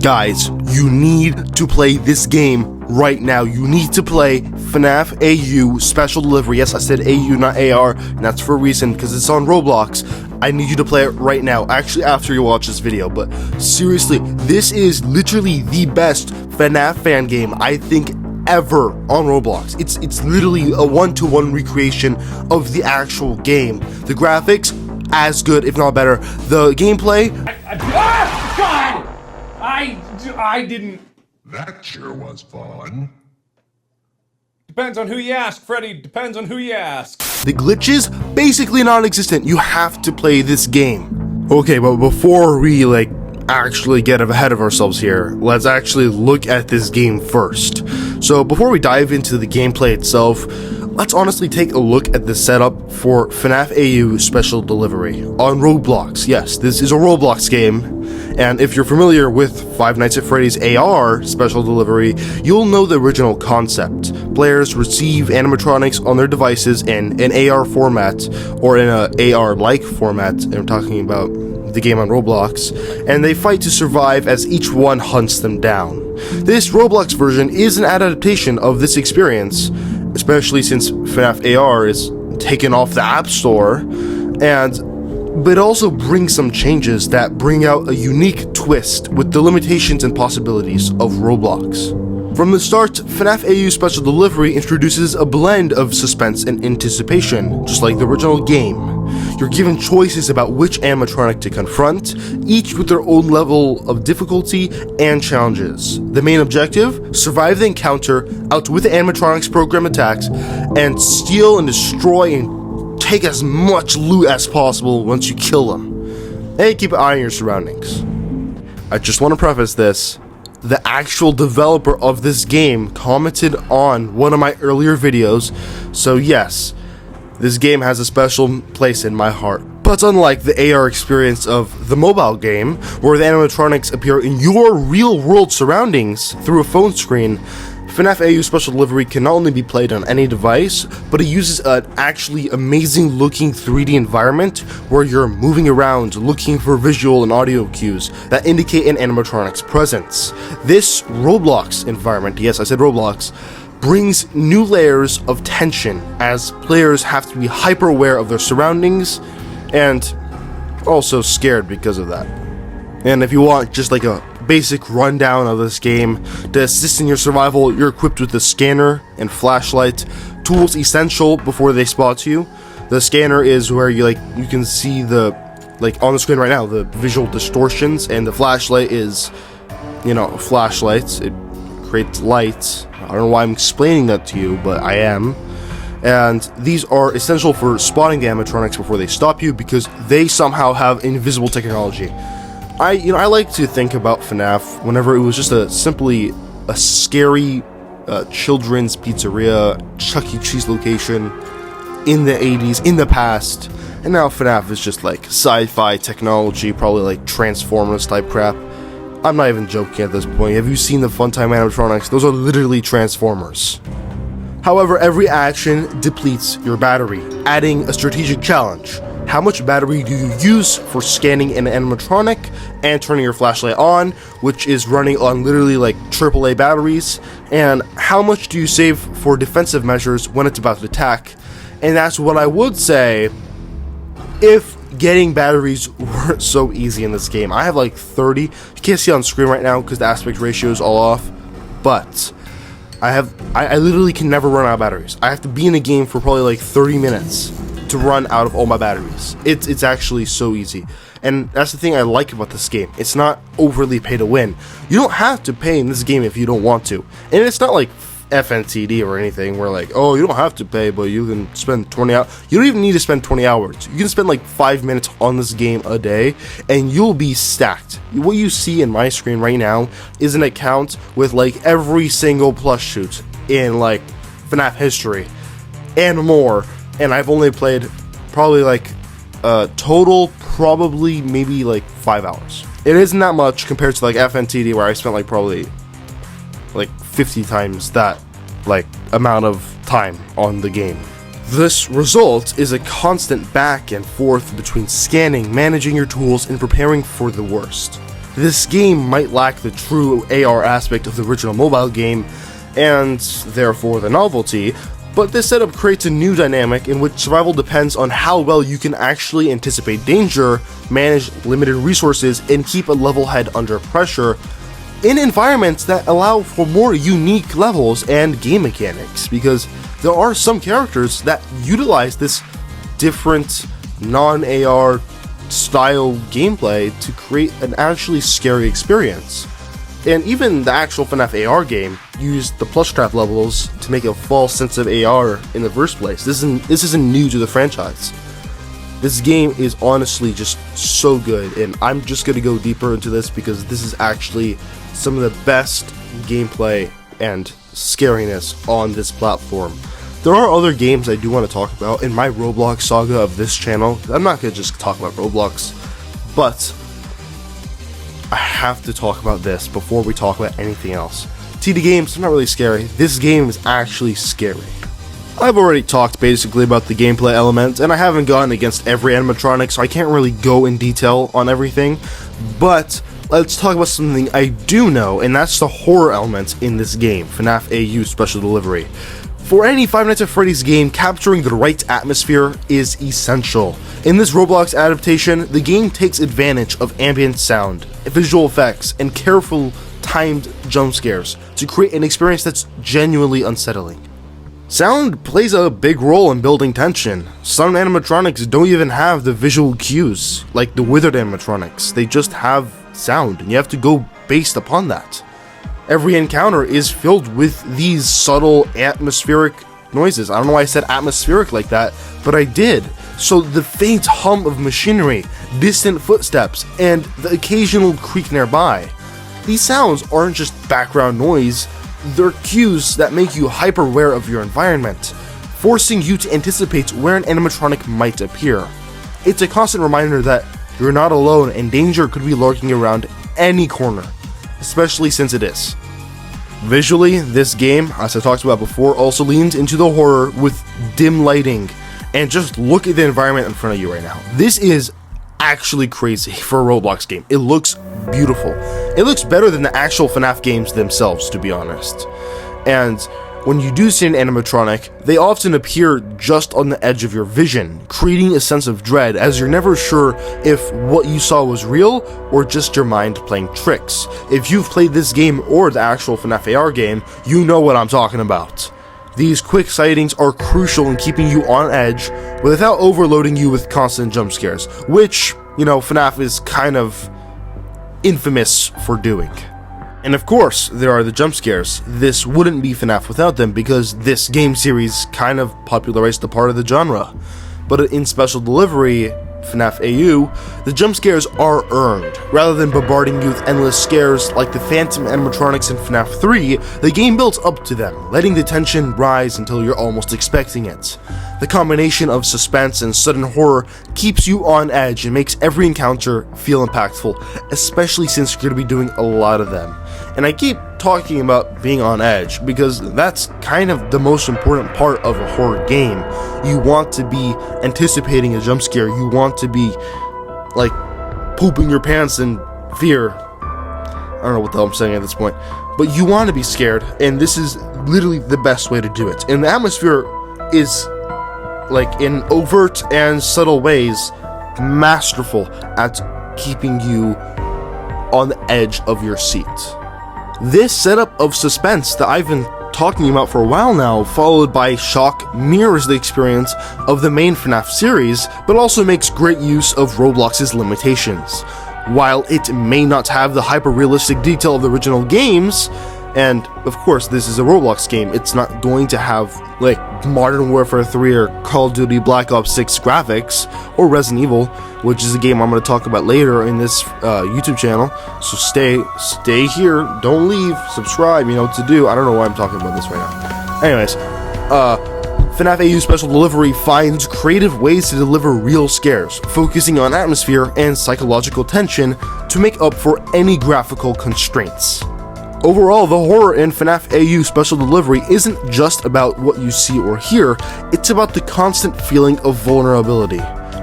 Guys, you need to play this game right now. You need to play FNAF AU Special Delivery. Yes, I said AU, not AR, and that's for a reason, because it's on Roblox. I need you to play it right now, actually after you watch this video. But seriously, this is literally the best FNAF fan game I think ever on Roblox. It's literally a one-to-one recreation of the actual game. The graphics, as good, if not better. The gameplay... God! I didn't... That sure was fun. Depends on who you ask, Freddy. Depends on who you ask. The glitches, basically non-existent. You have to play this game. Okay, but before we, actually get ahead of ourselves here, let's actually look at this game first. So before we dive into the gameplay itself, let's honestly take a look at the setup for FNAF AU Special Delivery on Roblox. Yes, this is a Roblox game, and if you're familiar with Five Nights at Freddy's AR Special Delivery, you'll know the original concept. Players receive animatronics on their devices in an AR format, or in a AR-like format, and I'm talking about the game on Roblox, and they fight to survive as each one hunts them down. This Roblox version is an adaptation of this experience, especially since FNAF AR is taken off the App Store, but it also brings some changes that bring out a unique twist with the limitations and possibilities of Roblox. From the start, FNAF AU Special Delivery introduces a blend of suspense and anticipation, just like the original game. You're given choices about which animatronic to confront, each with their own level of difficulty and challenges. The main objective? Survive the encounter, outwit the animatronics program attacks, and steal and destroy and take as much loot as possible once you kill them. And keep an eye on your surroundings. I just want to preface this. The actual developer of this game commented on one of my earlier videos, so yes, this game has a special place in my heart. But unlike the AR experience of the mobile game, where the animatronics appear in your real-world surroundings through a phone screen, FNAF AU Special Delivery can not only be played on any device, but it uses an actually amazing looking 3D environment where you're moving around looking for visual and audio cues that indicate an animatronic's presence. This Roblox environment, yes, I said Roblox, brings new layers of tension as players have to be hyper aware of their surroundings and also scared because of that. And if you want just like a basic rundown of this game, to assist in your survival, you're equipped with a scanner and flashlight, tools essential before they spot you. The scanner is where you can see the, on the screen right now, the visual distortions, and the flashlight is, a flashlight. It creates light. I don't know why I'm explaining that to you, but I am. And these are essential for spotting the animatronics before they stop you, because they somehow have invisible technology. I like to think about FNAF whenever it was just simply a scary children's pizzeria, Chuck E. Cheese location in the 80s, in the past, and now FNAF is just sci-fi technology, probably Transformers type crap. I'm not even joking at this point. Have you seen the Funtime animatronics? Those are literally Transformers. However, every action depletes your battery, adding a strategic challenge. How much battery do you use for scanning an animatronic and turning your flashlight on, which is running on literally AAA batteries, and how much do you save for defensive measures when it's about to attack? And that's what I would say if getting batteries weren't so easy in this game. I have 30, you can't see on screen right now because the aspect ratio is all off, but I literally can never run out of batteries. I have to be in a game for probably 30 minutes to run out of all my batteries. It's actually so easy, and that's the thing I like about this game. It's not overly pay to win. You don't have to pay in this game if you don't want to, and it's not like FNTD or anything where oh, you don't have to pay, but you can spend 20 hours. You don't even need to spend 20 hours. You can spend 5 minutes on this game a day and you'll be stacked. What you see in my screen right now is an account with every single plush shoot in FNAF history and more. And I've only played probably total probably maybe 5 hours. It isn't that much compared to FNTD where I spent probably 50 times that amount of time on the game. This result is a constant back and forth between scanning, managing your tools, and preparing for the worst. this game might lack the true AR aspect of the original mobile game, and therefore the novelty, but this setup creates a new dynamic in which survival depends on how well you can actually anticipate danger, manage limited resources, and keep a level head under pressure in environments that allow for more unique levels and game mechanics, because there are some characters that utilize this different non-AR style gameplay to create an actually scary experience. And even the actual FNAF AR game used the plushcraft levels to make a false sense of AR in the first place. This isn't new to the franchise. This game is honestly just so good, and I'm just going to go deeper into this because this is actually some of the best gameplay and scariness on this platform. There are other games I do want to talk about in my Roblox saga of this channel. I'm not going to just talk about Roblox, but I have to talk about this before we talk about anything else. TD games are not really scary. This game is actually scary. I've already talked basically about the gameplay elements, and I haven't gone against every animatronic, so I can't really go in detail on everything, but let's talk about something I do know, and that's the horror elements in this game, FNAF AU Special Delivery. For any Five Nights at Freddy's game, capturing the right atmosphere is essential. In this Roblox adaptation, the game takes advantage of ambient sound, visual effects, and careful timed jump scares to create an experience that's genuinely unsettling. Sound plays a big role in building tension. Some animatronics don't even have the visual cues, like the withered animatronics. They just have sound, and you have to go based upon that. Every encounter is filled with these subtle atmospheric noises. I don't know why I said atmospheric like that, but I did. So the faint hum of machinery, distant footsteps, and the occasional creak nearby. These sounds aren't just background noise, they're cues that make you hyper aware of your environment, forcing you to anticipate where an animatronic might appear. It's a constant reminder that you're not alone and danger could be lurking around any corner, especially since it is. Visually, this game, as I talked about before, also leans into the horror with dim lighting, and just look at the environment in front of you right now. This is actually crazy for a Roblox game. It looks beautiful. It looks better than the actual FNAF games themselves, to be honest. And when you do see an animatronic, they often appear just on the edge of your vision, creating a sense of dread as you're never sure if what you saw was real or just your mind playing tricks. If you've played this game or the actual FNAF AR game, you know what I'm talking about. These quick sightings are crucial in keeping you on edge without overloading you with constant jump scares, which, FNAF is kind of infamous for doing. And of course, there are the jump scares. This wouldn't be FNAF without them because this game series kind of popularized the part of the genre. But in Special Delivery, FNAF AU, the jump scares are earned. Rather than bombarding you with endless scares like the phantom animatronics in FNAF 3, the game builds up to them, letting the tension rise until you're almost expecting it. The combination of suspense and sudden horror keeps you on edge and makes every encounter feel impactful, especially since you're going to be doing a lot of them. And I keep talking about being on edge because that's kind of the most important part of a horror game. You want to be anticipating a jump scare. You want to be like pooping your pants in fear. I don't know what the hell I'm saying at this point, but you want to be scared, and this is literally the best way to do it. And the atmosphere is, like, in overt and subtle ways, masterful at keeping you on the edge of your seat. This setup of suspense that I've been talking about for a while now, followed by shock, mirrors the experience of the main FNAF series, but also makes great use of Roblox's limitations. While it may not have the hyper-realistic detail of the original games, and of course this is a Roblox game, it's not going to have like Modern Warfare 3 or Call of Duty Black Ops 6 graphics, or Resident Evil, which is a game I'm going to talk about later in this YouTube channel. So stay here, don't leave, subscribe, you know what to do. I don't know why I'm talking about this right now. Anyways, FNAF AU Special Delivery finds creative ways to deliver real scares, focusing on atmosphere and psychological tension to make up for any graphical constraints. Overall, the horror in FNAF AU Special Delivery isn't just about what you see or hear, it's about the constant feeling of vulnerability.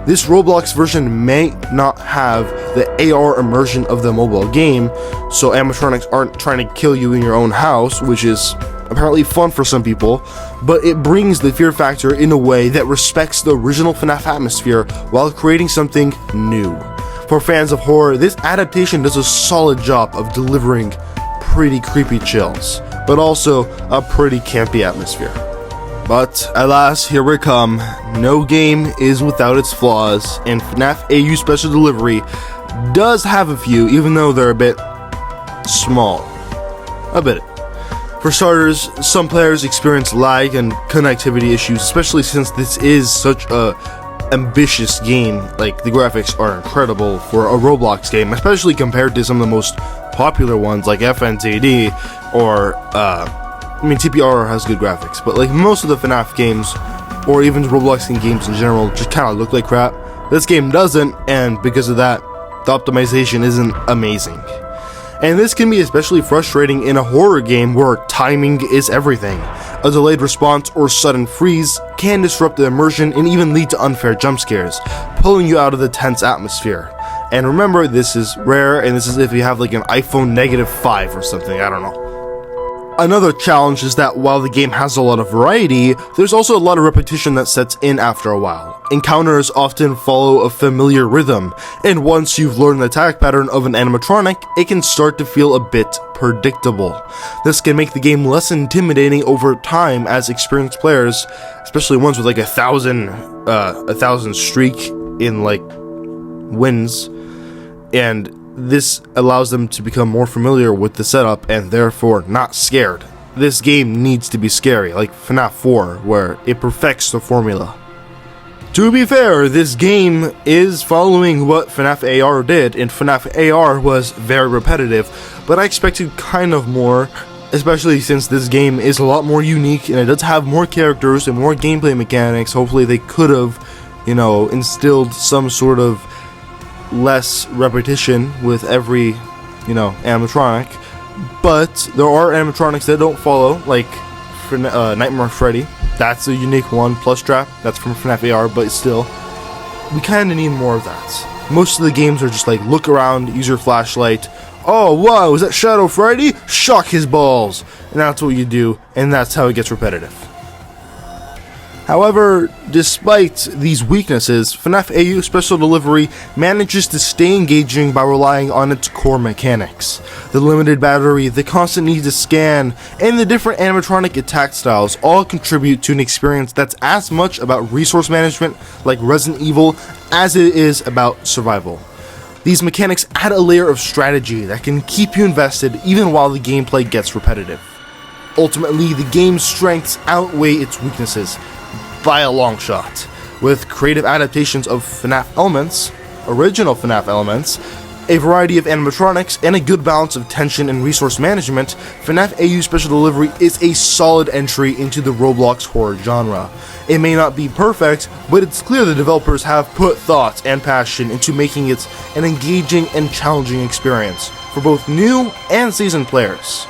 This Roblox version may not have the AR immersion of the mobile game, so animatronics aren't trying to kill you in your own house, which is apparently fun for some people, but it brings the fear factor in a way that respects the original FNAF atmosphere while creating something new. For fans of horror, this adaptation does a solid job of delivering pretty creepy chills, but also a pretty campy atmosphere. But alas, here we come. No game is without its flaws, and FNAF AU Special Delivery does have a few, even though they're a bit small. A bit. For starters, some players experience lag and connectivity issues, especially since this is such a ambitious game. Like, the graphics are incredible for a Roblox game, especially compared to some of the most popular ones like FNTD or TPR has good graphics, but like most of the FNAF games, or even Roblox games in general, just kind of look like crap. This game doesn't, and because of that, the optimization isn't amazing. And this can be especially frustrating in a horror game where timing is everything. A delayed response or sudden freeze can disrupt the immersion and even lead to unfair jump scares, pulling you out of the tense atmosphere. And remember, this is rare, and this is if you have like an iPhone -5 or something, I don't know. Another challenge is that while the game has a lot of variety, there's also a lot of repetition that sets in after a while. Encounters often follow a familiar rhythm, and once you've learned the attack pattern of an animatronic, it can start to feel a bit predictable. This can make the game less intimidating over time as experienced players, especially ones with like a thousand streak in like wins, and this allows them to become more familiar with the setup and therefore not scared. This game needs to be scary, like FNAF 4, where it perfects the formula. To be fair, this game is following what FNAF AR did, and FNAF AR was very repetitive, but I expected kind of more, especially since this game is a lot more unique and it does have more characters and more gameplay mechanics. Hopefully they could have, instilled some sort of less repetition with every, animatronic, but there are animatronics that don't follow, like for Nightmare Freddy. That's a unique one. Plus Trap, that's from FNAF AR, but still, we kind of need more of that. Most of the games are just like, look around, use your flashlight, oh wow, is that Shadow Freddy? Shock his balls! And that's what you do, and that's how it gets repetitive. However, despite these weaknesses, FNAF AU Special Delivery manages to stay engaging by relying on its core mechanics. The limited battery, the constant need to scan, and the different animatronic attack styles all contribute to an experience that's as much about resource management, like Resident Evil, as it is about survival. These mechanics add a layer of strategy that can keep you invested even while the gameplay gets repetitive. Ultimately, the game's strengths outweigh its weaknesses by a long shot. With creative adaptations of FNAF elements, original FNAF elements, a variety of animatronics, and a good balance of tension and resource management, FNAF AU Special Delivery is a solid entry into the Roblox horror genre. It may not be perfect, but it's clear the developers have put thought and passion into making it an engaging and challenging experience for both new and seasoned players.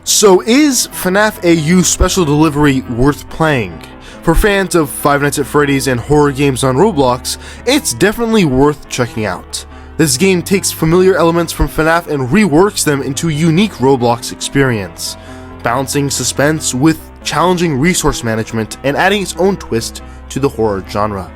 So is FNAF AU Special Delivery worth playing? For fans of Five Nights at Freddy's and horror games on Roblox, it's definitely worth checking out. This game takes familiar elements from FNAF and reworks them into a unique Roblox experience, balancing suspense with challenging resource management and adding its own twist to the horror genre.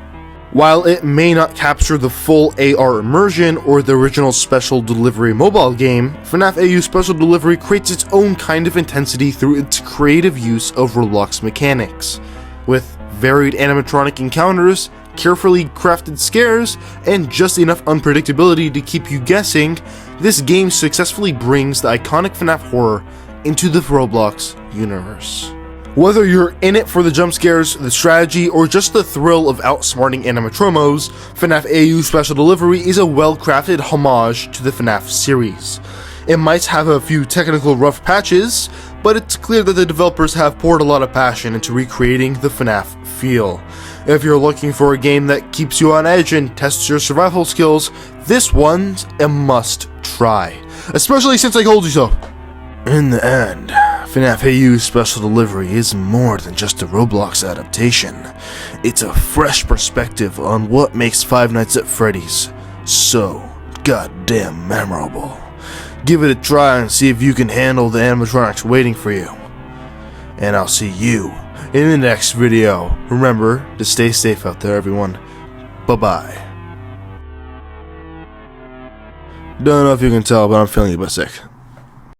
While it may not capture the full AR immersion or the original Special Delivery mobile game, FNAF AU Special Delivery creates its own kind of intensity through its creative use of Roblox mechanics. With varied animatronic encounters, carefully crafted scares, and just enough unpredictability to keep you guessing, this game successfully brings the iconic FNAF horror into the Roblox universe. Whether you're in it for the jump scares, the strategy, or just the thrill of outsmarting animatromos, FNAF AU Special Delivery is a well-crafted homage to the FNAF series. It might have a few technical rough patches, but it's clear that the developers have poured a lot of passion into recreating the FNAF feel. If you're looking for a game that keeps you on edge and tests your survival skills, this one's a must try, especially since I told you so. In the end, FNAF AU Special Delivery is more than just a Roblox adaptation. It's a fresh perspective on what makes Five Nights at Freddy's so goddamn memorable. Give it a try and see if you can handle the animatronics waiting for you. And I'll see you in the next video. Remember to stay safe out there, everyone. Bye-bye. Don't know if you can tell, but I'm feeling a bit sick.